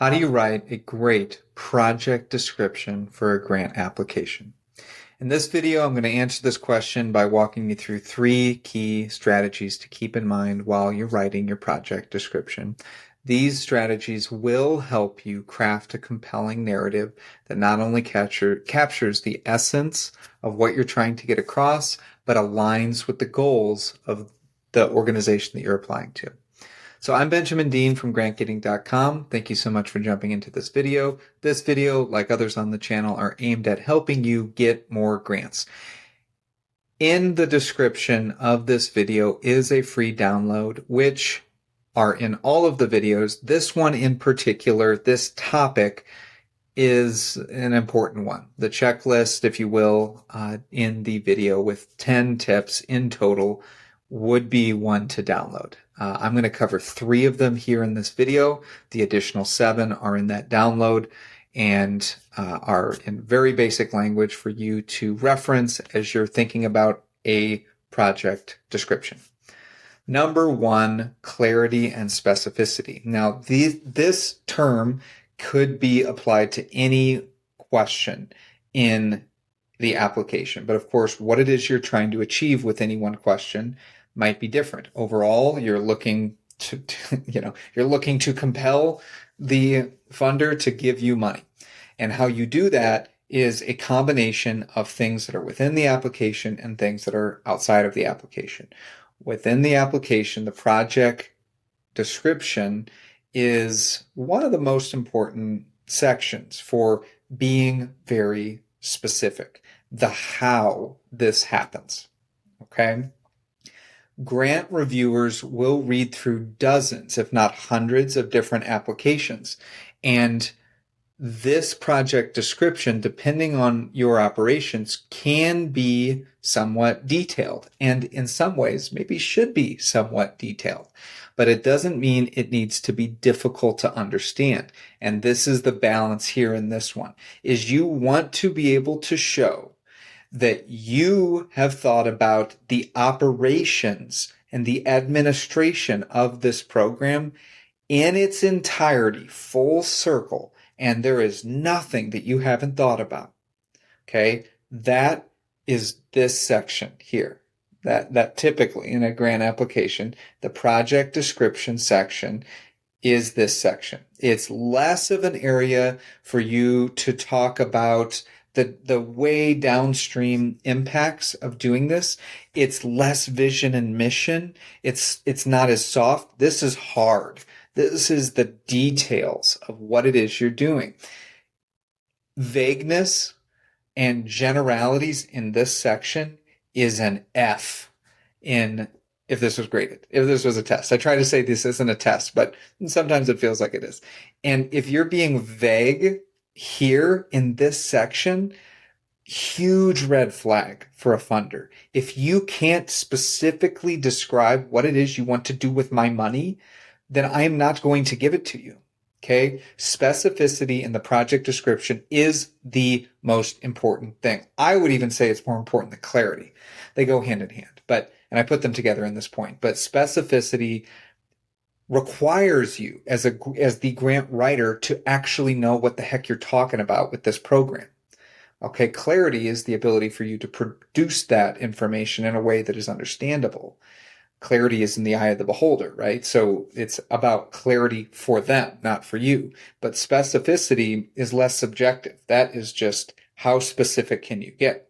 How do you write a great project description for a grant application? In this video, I'm going to answer this question by walking you through 3 key strategies to keep in mind while you're writing your project description. These strategies will help you craft a compelling narrative that not only captures the essence of what you're trying to get across, but aligns with the goals of the organization that you're applying to. So I'm Benjamin Dean from grantgetting.com. Thank you so much for jumping into this video. This video, like others on the channel, are aimed at helping you get more grants. In the description of this video is a free download, which are in all of the videos. This one in particular, this topic, is an important one. The checklist, if you will, in the video with 10 tips in total would be one to download. I'm going to cover 3 of them here in this video. The additional 7 are in that download and are in very basic language for you to reference as you're thinking about a project description. Number 1, clarity and specificity. Now, this term could be applied to any question in the application. But of course, what it is you're trying to achieve with any one question might be different. Overall, you're looking to you're looking to compel the funder to give you money. And how you do that is a combination of things that are within the application and things that are outside of the application. Within the application, the project description is one of the most important sections for being very specific. The how this happens. Okay? Grant reviewers will read through dozens, if not hundreds, of different applications. And this project description, depending on your operations, can be somewhat detailed, and in some ways maybe should be somewhat detailed. But it doesn't mean it needs to be difficult to understand. And this is the balance here in this one, is you want to be able to show that you have thought about the operations and the administration of this program in its entirety, full circle, and there is nothing that you haven't thought about. Okay? That is this section here. That typically in a grant application, the project description section is this section. It's less of an area for you to talk about the way downstream impacts of doing this. It's less vision and mission. It's not as soft. This is hard. This is the details of what it is you're doing. Vagueness and generalities in this section is an F in if this was graded, if this was a test. I try to say this isn't a test, but sometimes it feels like it is. And if you're being vague here in this section, huge red flag for a funder. If you can't specifically describe what it is you want to do with my money, then I am not going to give it to you. Okay? Specificity in the project description is the most important thing. I would even say it's more important than clarity. They go hand in hand, and I put them together in this point. But specificity requires you as the grant writer to actually know what the heck you're talking about with this program. Okay, clarity is the ability for you to produce that information in a way that is understandable. Clarity is in the eye of the beholder, right? So it's about clarity for them, not for you. But specificity is less subjective. That is just how specific can you get?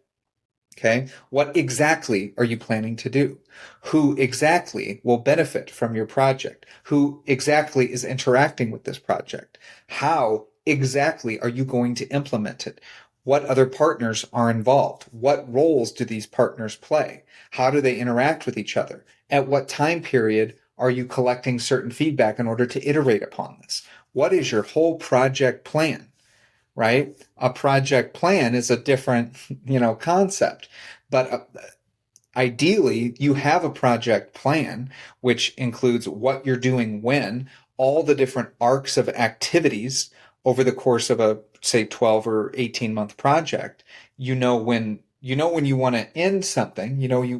Okay. What exactly are you planning to do? Who exactly will benefit from your project? Who exactly is interacting with this project? How exactly are you going to implement it? What other partners are involved? What roles do these partners play? How do they interact with each other? At what time period are you collecting certain feedback in order to iterate upon this? What is your whole project plan? Right? A project plan is a different, concept. But ideally, you have a project plan, which includes what you're doing when, all the different arcs of activities over the course of a, say, 12 or 18-month project. You know when you want to end something,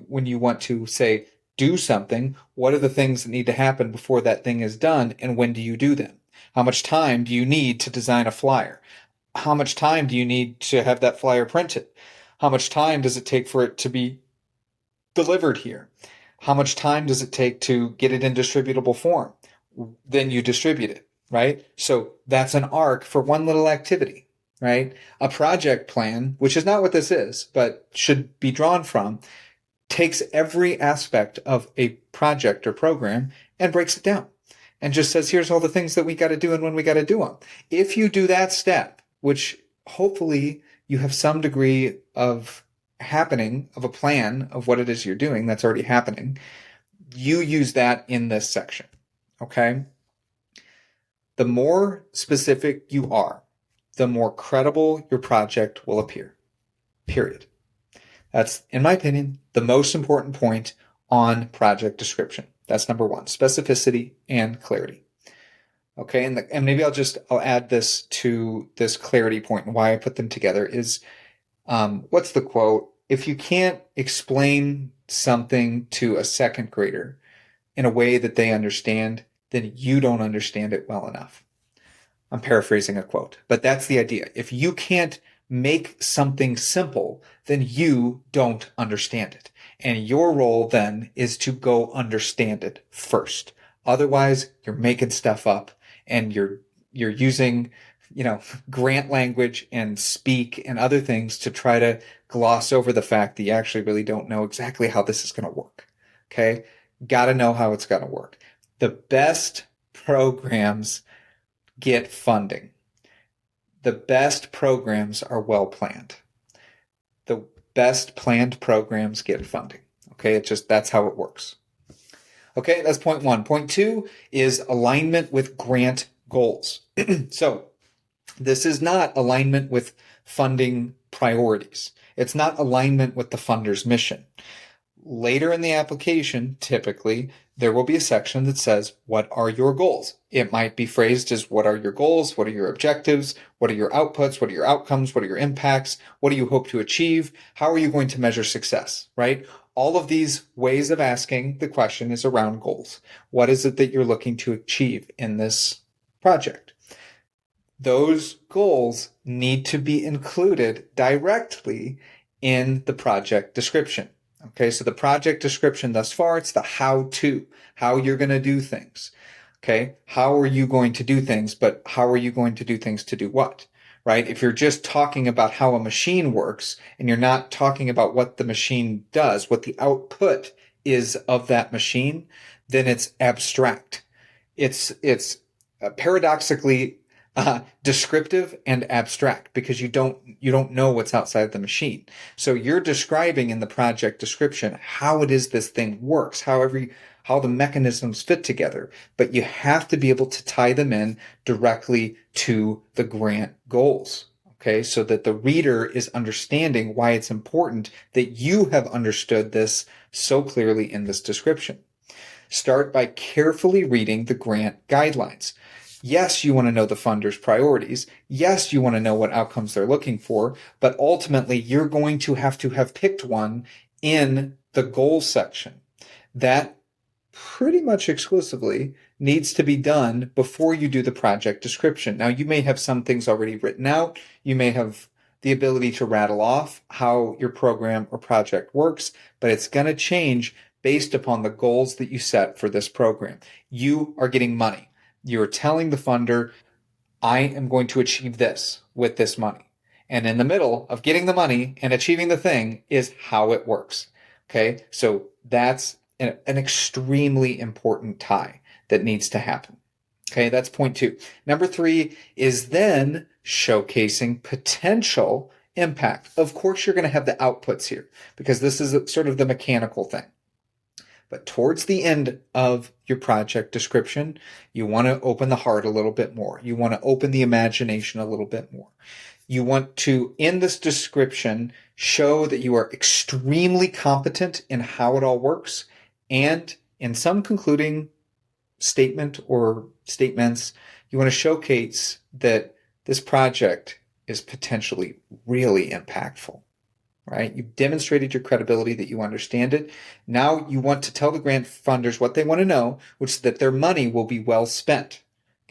when you want to, say, do something, what are the things that need to happen before that thing is done, and when do you do them? How much time do you need to design a flyer? How much time do you need to have that flyer printed? How much time does it take for it to be delivered here? How much time does it take to get it in distributable form? Then you distribute it, right? So that's an arc for one little activity, right? A project plan, which is not what this is, but should be drawn from, takes every aspect of a project or program and breaks it down and just says, here's all the things that we got to do and when we got to do them. If you do that step, which hopefully you have some degree of happening of a plan of what it is you're doing that's already happening, you use that in this section. Okay. The more specific you are, the more credible your project will appear. Period. That's, in my opinion, the most important point on project description. That's number one, specificity and clarity. Okay, and maybe I'll add this to this clarity point and why I put them together is, what's the quote? If you can't explain something to a second grader in a way that they understand, then you don't understand it well enough. I'm paraphrasing a quote, but that's the idea. If you can't make something simple, then you don't understand it. And your role then is to go understand it first. Otherwise, you're making stuff up and you're using, grant language and speak and other things to try to gloss over the fact that you actually really don't know exactly how this is going to work. Okay? Got to know how it's going to work. The best programs get funding. The best programs are well planned. The best planned programs get funding. Okay, that's how it works. Okay, that's point one. Point two is alignment with grant goals. So this is not alignment with funding priorities. It's not alignment with the funder's mission. Later in the application, typically, there will be a section that says, what are your goals? It might be phrased as, what are your goals? What are your objectives? What are your outputs? What are your outcomes? What are your impacts? What do you hope to achieve? How are you going to measure success, right? All of these ways of asking the question is around goals. What is it that you're looking to achieve in this project? Those goals need to be included directly in the project description. Okay, so the project description thus far, it's the how-to, how you're going to do things. Okay, how are you going to do things, but how are you going to do things to do what? Right? If you're just talking about how a machine works and you're not talking about what the machine does, what the output is of that machine, then it's abstract. It's paradoxically descriptive and abstract because you don't know what's outside the machine. So you're describing in the project description how it is this thing works, how the mechanisms fit together, but you have to be able to tie them in directly to the grant goals. Okay, so that the reader is understanding why it's important that you have understood this so clearly in this description. Start by carefully reading the grant guidelines. Yes, you want to know the funder's priorities. Yes, you want to know what outcomes they're looking for, but ultimately you're going to have picked one in the goals section. That pretty much exclusively needs to be done before you do the project description. Now, you may have some things already written out. You may have the ability to rattle off how your program or project works, but it's going to change based upon the goals that you set for this program. You are getting money. You're telling the funder, I am going to achieve this with this money. And in the middle of getting the money and achieving the thing is how it works. Okay. So that's an extremely important tie that needs to happen. Okay. That's point two. Number three is then showcasing potential impact. Of course, you're going to have the outputs here because this is sort of the mechanical thing. But towards the end of your project description, you want to open the heart a little bit more. You want to open the imagination a little bit more. You want to, in this description, show that you are extremely competent in how it all works. And in some concluding statement or statements, you want to showcase that this project is potentially really impactful. Right? You've demonstrated your credibility that you understand it. Now you want to tell the grant funders what they want to know, which is that their money will be well spent.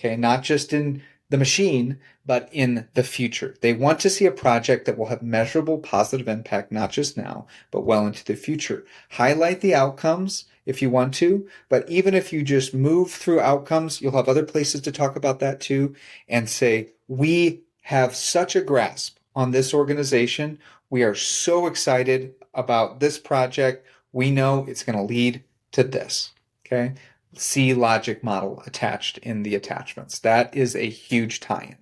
Okay, not just in the machine, but in the future. They want to see a project that will have measurable positive impact, not just now, but well into the future. Highlight the outcomes if you want to, but even if you just move through outcomes, you'll have other places to talk about that too, and say, we have such a grasp on this organization. We are so excited about this project. We know it's going to lead to this. Okay. See logic model attached in the attachments. That is a huge tie-in.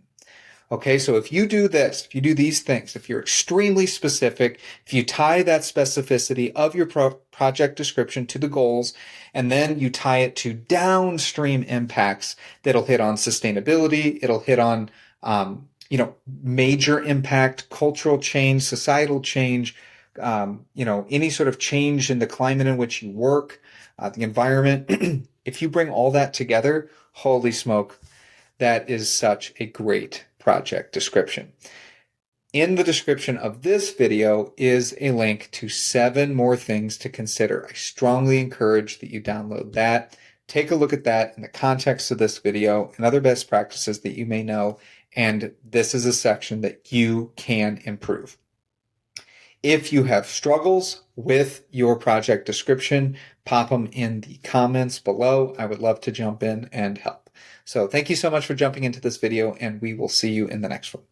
Okay, so if you do this, if you do these things, if you're extremely specific, if you tie that specificity of your project description to the goals, and then you tie it to downstream impacts that'll hit on sustainability, it'll hit on, major impact, cultural change, societal change, any sort of change in the climate in which you work, the environment. If you bring all that together, holy smoke, that is such a great project description. In the description of this video is a link to 7 more things to consider. I strongly encourage that you download that. Take a look at that in the context of this video and other best practices that you may know. And this is a section that you can improve. If you have struggles with your project description, pop them in the comments below. I would love to jump in and help. So thank you so much for jumping into this video, and we will see you in the next one.